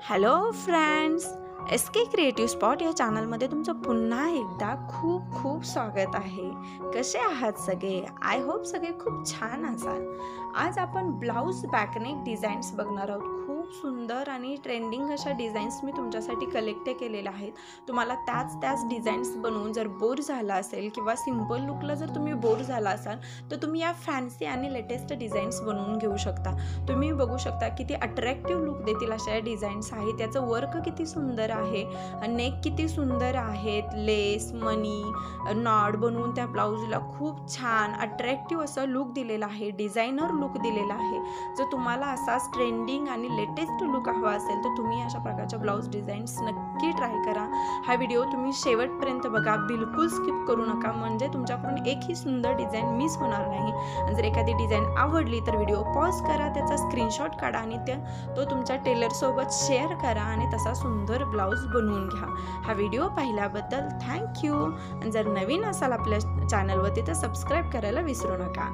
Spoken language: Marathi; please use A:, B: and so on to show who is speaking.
A: हॅलो फ्रेंड्स, एस के क्रिएटिव्ह स्पॉट या चॅनलमध्ये तुमचं पुन्हा एकदा खूप खूप स्वागत आहे। कसे आहात सगळे? आय होप सगळे खूप छान असाल। आज आपण ब्लाउज बॅकनेक डिझाईन्स बघणार आहोत। खूप सुंदर आणि ट्रेंडिंग अशा डिझाईन्स मी तुमच्यासाठी कलेक्ट केलेल्या आहेत। तुम्हाला त्याच डिझाईन्स बनवून जर बोर झाला असेल किंवा सिंपल लुकला जर तुम्ही बोर झाला असाल तर तुम्ही या फॅन्सी आणि लेटेस्ट डिझाईन्स बनवून घेऊ शकता। तुम्ही बघू शकता किती अट्रॅक्टिव्ह लुक देतील अशा या डिझाईन्स आहेत। त्याचं वर्क किती सुंदर आहे, नेक किती सुंदर आहेत, लेस मनी नॉड बनवून त्या ब्लाउजला खूप छान अट्रॅक्टिव्ह असं लुक दिलेला आहे, डिझायनर लुक दिलेला आहे। जर तुम्हाला असाच ट्रेंडिंग आणि लेटेस्ट लुक हवा असेल तर तुम्ही अशा प्रकारच्या ब्लाउज डिझाईन्स नक्की ट्राय करा। हा व्हिडिओ तुम्ही शेवटपर्यंत बघा, बिलकुल स्किप करू नका, म्हणजे तुमच्याकडून एकही सुंदर डिझाईन मिस होणार नाही। आणि जर एखादी डिझाईन आवडली तर व्हिडिओ पॉज करा, त्याचा स्क्रीनशॉट काढा आणि तो तुमच्या टेलरसोबत शेअर करा आणि तसा सुंदर ब्लाउज बनवून घ्या। हा व्हिडिओ पाहिल्याबद्दल थँक्यू। आणि जर नवीन असाल आपल्या चॅनलवरती तर सबस्क्राईब करायला विसरू नका।